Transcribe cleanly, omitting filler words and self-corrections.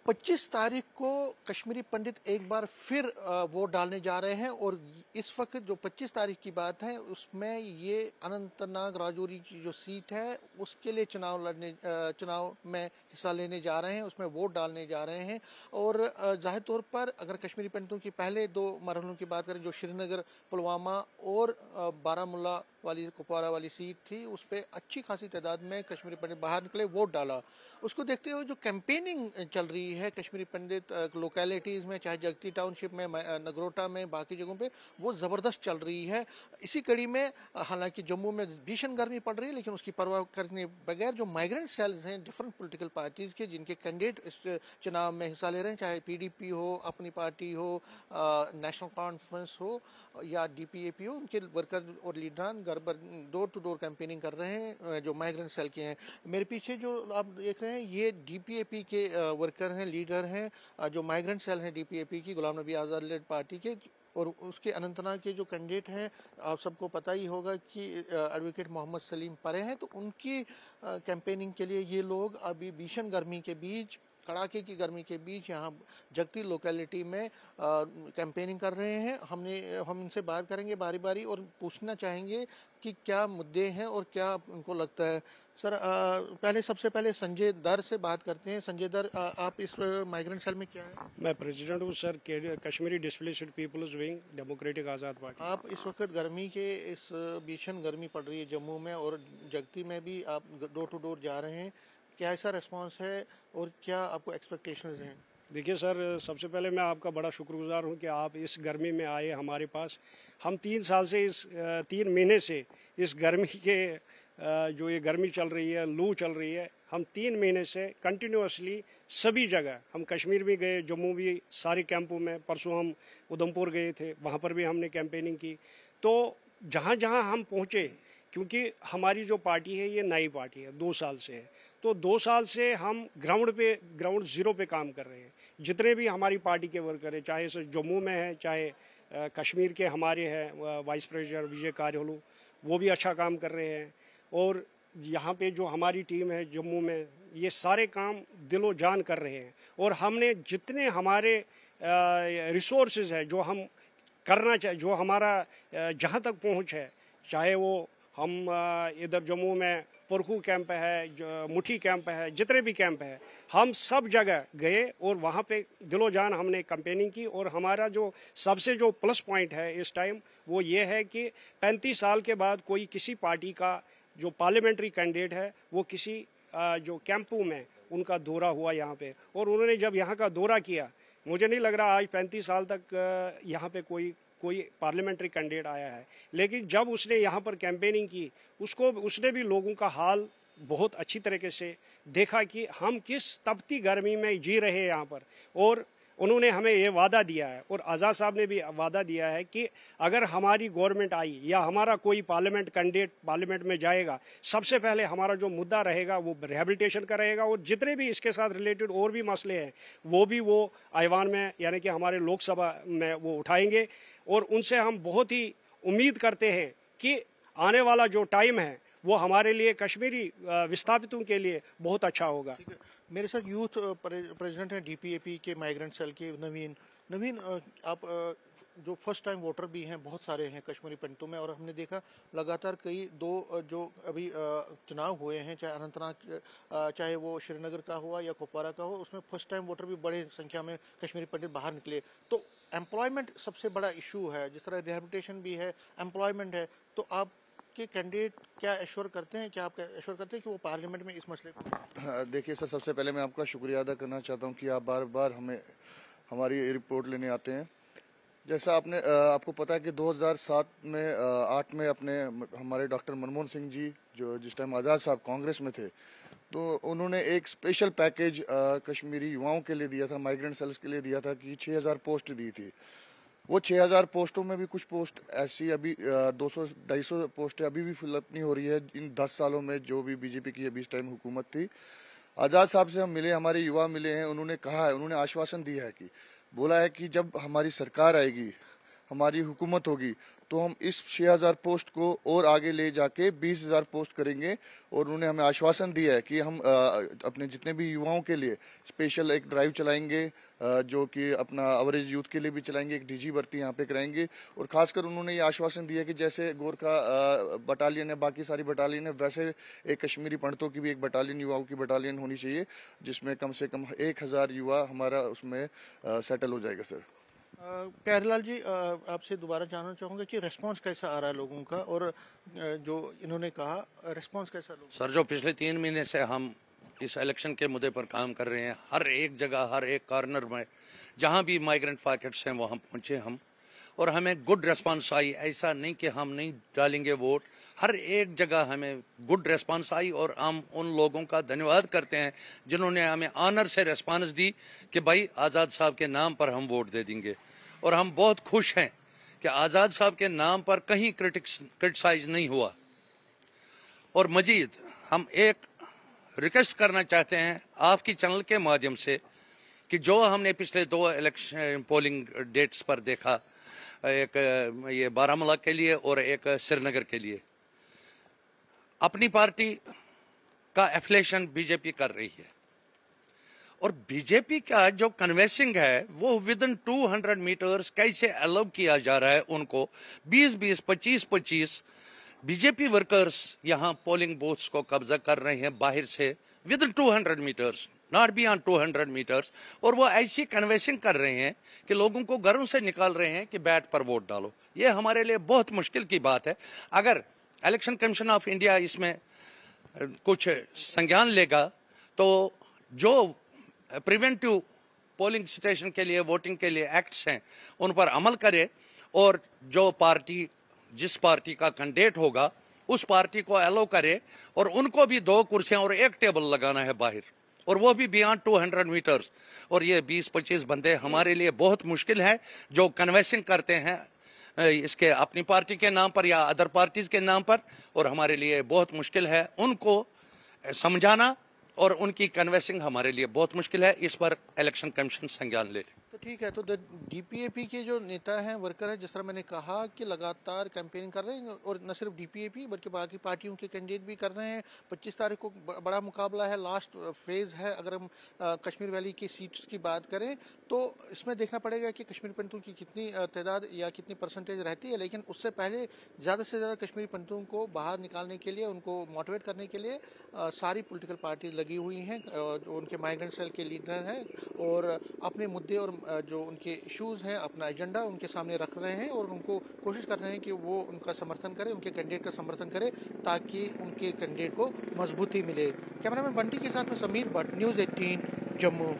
25 तारीख को कश्मीरी पंडित एक बार फिर वोट डालने जा रहे हैं और इस वक्त जो 25 तारीख की बात है उसमें ये अनंतनाग राजौरी की जो सीट है उसके लिए चुनाव में हिस्सा लेने जा रहे हैं, उसमें वोट डालने जा रहे हैं। और जाहिर तौर पर अगर कश्मीरी पंडितों की पहले दो मरहलों की बात करें, जो श्रीनगर, पुलवामा और बारामूला वाली कुपवारा वाली सीट थी, उस पर अच्छी खासी तादाद में कश्मीरी पंडित बाहर निकले, वोट डाला। उसको देखते हुए जो कैंपेनिंग चल रही है कश्मीरी पंडित लोकेलिटीज़ में, चाहे जगती टाउनशिप में, नगरोटा में, बाकी जगहों पे, वो ज़बरदस्त चल रही है। इसी कड़ी में हालांकि जम्मू में भीषण गर्मी पड़ रही है, लेकिन उसकी परवाह करने बगैर जो माइग्रेंट सेल्स हैं डिफरेंट पॉलिटिकल पार्टीज़ के, जिनके कैंडिडेट इस चुनाव में हिस्सा ले रहे हैं, चाहे पीडीपी हो, अपनी पार्टी हो, नेशनल कॉन्फ्रेंस हो या डीपीएपी हो, उनके वर्कर और लीडरान घर पर डोर टू डोर कैंपेनिंग कर रहे हैं जो माइग्रेंट सेल के हैं। मेरे पीछे जो आप देख रहे हैं ये डीपीएपी के वर्कर हैं, लीडर हैं, जो माइग्रेंट सेल हैं डीपीएपी की, गुलाम नबी आज़ाद लेड पार्टी के। और उसके अनंतनाग के जो कैंडिडेट हैं, आप सबको पता ही होगा कि एडवोकेट मोहम्मद सलीम परे हैं, तो उनकी कैंपेनिंग के लिए ये लोग अभी भीषण गर्मी के बीच, कड़ाके की गर्मी के बीच यहाँ जगती लोकेलिटी में कैंपेनिंग कर रहे हैं। हम इनसे बात करेंगे बारी बारी और पूछना चाहेंगे कि क्या मुद्दे हैं और क्या उनको लगता है। सर, सबसे पहले संजय दर से बात करते हैं। संजय दर, आप इस माइग्रेंट सेल में क्या है? मैं प्रेसिडेंट हूँ sir, Kashmiri displaced peoples wing, democratic Azad party. आप इस वक्त गर्मी के इस भीषण गर्मी पड़ रही है जम्मू में और जगती में भी, आप डोर टू डोर जा रहे हैं, क्या ऐसा रिस्पांस है और क्या आपको एक्सपेक्टेशंस हैं? देखिए सर, सबसे पहले मैं आपका बड़ा शुक्रगुजार हूँ कि आप इस गर्मी में आए हमारे पास। हम 3 साल से 3 महीने से इस गर्मी के जो ये गर्मी चल रही है, लू चल रही है, हम 3 महीने से कंटिन्यूसली सभी जगह, हम कश्मीर भी गए, जम्मू भी, सारे कैंपों में, परसों हम उधमपुर गए थे, वहाँ पर भी हमने कैंपेनिंग की। तो जहाँ जहाँ हम पहुँचे, क्योंकि हमारी जो पार्टी है ये नई पार्टी है, 2 साल से है, तो 2 साल से हम ग्राउंड ज़ीरो पे काम कर रहे हैं। जितने भी हमारी पार्टी के वर्कर हैं, चाहे सो जम्मू में है, चाहे कश्मीर के हमारे हैं वाइस प्रेसिडेंट विजय कार्यलू, वो भी अच्छा काम कर रहे हैं। और यहाँ पे जो हमारी टीम है जम्मू में, ये सारे काम दिलो जान कर रहे हैं। और हमने जितने हमारे रिसोर्सेज है, जो हम करना चाहिए, जो हमारा जहाँ तक पहुँच है, चाहे वो हम इधर जम्मू में पुरखू कैंप है, मुठी कैंप है, जितने भी कैंप है, हम सब जगह गए और वहाँ पे दिलो जान हमने कैंपेनिंग की। और हमारा जो सबसे जो प्लस पॉइंट है इस टाइम, वो ये है कि 35 साल के बाद कोई किसी पार्टी का जो पार्लियामेंट्री कैंडिडेट है, वो किसी जो कैंपों में उनका दौरा हुआ यहाँ पे, और उन्होंने जब यहाँ का दौरा किया, मुझे नहीं लग रहा आज 35 साल तक यहाँ पे कोई पार्लियामेंट्री कैंडिडेट आया है। लेकिन जब उसने यहाँ पर कैंपेनिंग की, उसने भी लोगों का हाल बहुत अच्छी तरीके से देखा कि हम किस तपती गर्मी में जी रहे हैं यहाँ पर। और उन्होंने हमें ये वादा दिया है, और आज़ाद साहब ने भी वादा दिया है कि अगर हमारी गवर्नमेंट आई या हमारा कोई पार्लियामेंट कैंडिडेट पार्लियामेंट में जाएगा, सबसे पहले हमारा जो मुद्दा रहेगा वो रिहेबिलिटेशन का रहेगा। और जितने भी इसके साथ रिलेटेड और भी मसले हैं, वो ऐवान में, यानी कि हमारे लोकसभा में वो उठाएंगे। और उनसे हम बहुत ही उम्मीद करते हैं कि आने वाला जो टाइम है वो हमारे लिए, कश्मीरी विस्थापितों के लिए बहुत अच्छा होगा। मेरे साथ यूथ प्रेसिडेंट हैं डीपीएपी के माइग्रेंट सेल के नवीन, आप जो फर्स्ट टाइम वोटर भी हैं, बहुत सारे हैं कश्मीरी पंडितों में, और हमने देखा लगातार कई दो जो अभी चुनाव हुए हैं, चाहे अनंतनाग, चाहे वो श्रीनगर का हुआ या कुपवारा का हो, उसमें फर्स्ट टाइम वोटर भी बड़े संख्या में कश्मीरी पंडित बाहर निकले। तो एम्प्लॉयमेंट सबसे बड़ा इशू है, जिस तरह रिहेबिलिटेशन भी है, एम्प्लॉयमेंट है। तो आप के कैंडिडेट क्या एश्योर करते हैं, क्या आप एश्योर करते हैं कि वो पार्लियामेंट में इस मसले को? देखिए सर, सबसे पहले मैं आपका शुक्रिया अदा करना चाहता हूं कि आप बार बार हमें हमारी रिपोर्ट लेने आते हैं। जैसा आपको पता है कि 2007 में 8 में हमारे डॉक्टर मनमोहन सिंह जी, जो जिस टाइम आज़ाद साहब कांग्रेस में थे, तो उन्होंने एक स्पेशल पैकेज कश्मीरी युवाओं के लिए दिया था, माइग्रेंट सेल्स के लिए दिया था कि 6000 पोस्ट दी थी। वो 6000 पोस्टों में भी कुछ पोस्ट ऐसी अभी 200-250 पोस्टें अभी भी फिलअप नहीं हो रही है इन 10 सालों में जो भी बीजेपी की अभी इस टाइम हुकूमत थी। आज़ाद साहब से हम मिले, हमारे युवा मिले हैं, उन्होंने आश्वासन दिया है कि बोला है कि जब हमारी सरकार आएगी, हमारी हुकूमत होगी, तो हम इस 6000 पोस्ट को और आगे ले जाके 20,000 पोस्ट करेंगे। और उन्होंने हमें आश्वासन दिया है कि हम अपने जितने भी युवाओं के लिए स्पेशल एक ड्राइव चलाएंगे, जो कि अपना एवरेज यूथ के लिए भी चलाएंगे, एक डीजी भर्ती यहाँ पे कराएंगे। और खासकर उन्होंने ये आश्वासन दिया कि जैसे गोरखा बटालियन है, बाकी सारी बटालियन है, वैसे एक कश्मीरी पंडितों की भी एक बटालियन, युवाओं की बटालियन होनी चाहिए, जिसमें कम से कम 1000 युवा हमारा उसमें सेटल हो जाएगा सर। प्यारेलाल जी, आपसे दोबारा जानना चाहूँगा कि रिस्पांस कैसा आ रहा है लोगों का, और जो इन्होंने कहा रिस्पांस कैसा लोगों सर, जो पिछले 3 महीने से हम इस इलेक्शन के मुद्दे पर काम कर रहे हैं, हर एक जगह, हर एक कॉर्नर में जहां भी माइग्रेंट पॉकेट्स हैं वहां पहुंचे हम, और हमें गुड रिस्पांस आई। ऐसा नहीं कि हम नहीं डालेंगे वोट, हर एक जगह हमें गुड रिस्पांस आई। और हम उन लोगों का धन्यवाद करते हैं जिन्होंने हमें ऑनर से रिस्पांस दी कि भाई आज़ाद साहब के नाम पर हम वोट दे देंगे। और हम बहुत खुश हैं कि आज़ाद साहब के नाम पर कहीं क्रिटिसाइज नहीं हुआ। और मजीद हम एक रिक्वेस्ट करना चाहते हैं आपकी चैनल के माध्यम से कि जो हमने पिछले 2 इलेक्शन पोलिंग डेट्स पर देखा, एक ये बारामूला के लिए और एक श्रीनगर के लिए, अपनी पार्टी का एफिलिएशन बीजेपी कर रही है, और बीजेपी का जो कन्वेंसिंग है वो विद इन 200 मीटर्स कैसे अलाउ किया जा रहा है उनको। 20-20, 25-25 बीजेपी वर्कर्स यहाँ पोलिंग बूथ्स को कब्जा कर रहे हैं बाहर से, within 200 metres, not beyond 200 metres. और वो ऐसी कन्वेंसिंग कर रहे हैं कि लोगों को घरों से निकाल रहे हैं कि बैट पर वोट डालो। ये हमारे लिए बहुत मुश्किल की बात है। अगर इलेक्शन कमीशन ऑफ इंडिया इसमें कुछ संज्ञान लेगा तो जो प्रिवेंटिव पोलिंग स्टेशन के लिए, वोटिंग के लिए एक्ट्स हैं उन पर अमल करे, और जो पार्टी, जिस पार्टी का कैंडिडेट होगा उस पार्टी को अलाउ करे, और उनको भी 2 कुर्सियां और 1 टेबल लगाना है बाहर, और वो भी बियॉन्ड 200 मीटर्स। और ये 20-25 बंदे हमारे लिए बहुत मुश्किल है जो कन्वेंसिंग करते हैं इसके अपनी पार्टी के नाम पर या अदर पार्टीज के नाम पर, और हमारे लिए बहुत मुश्किल है उनको समझाना, और उनकी कन्वेंसिंग हमारे लिए बहुत मुश्किल है। इस पर इलेक्शन कमीशन संज्ञान ले ले। तो ठीक है, तो डीपीएपी के जो नेता हैं, वर्कर हैं, जिस तरह मैंने कहा कि लगातार कैंपेनिंग कर रहे हैं, और न सिर्फ डीपीएपी बल्कि बाकी पार्टियों के कैंडिडेट भी कर रहे हैं। 25 तारीख को बड़ा मुकाबला है, लास्ट फेज है। अगर हम कश्मीर वैली की सीट्स की बात करें तो इसमें देखना पड़ेगा कि कश्मीरी पंडितों की कितनी तादाद या कितनी परसेंटेज रहती है। लेकिन उससे पहले ज़्यादा से ज़्यादा कश्मीरी पंडितों को बाहर निकालने के लिए, उनको मोटिवेट करने के लिए सारी पॉलिटिकल पार्टीज लगी हुई हैं, जो उनके माइग्रेंट सेल के लीडर हैं, और अपने मुद्दे और जो उनके इश्यूज़ हैं, अपना एजेंडा उनके सामने रख रहे हैं, और उनको कोशिश कर रहे हैं कि वो उनका समर्थन करें, उनके कैंडिडेट का समर्थन करें, ताकि उनके कैंडिडेट को मजबूती मिले। कैमरामैन बंटी के साथ में समीर भट्ट, न्यूज़ 18 जम्मू।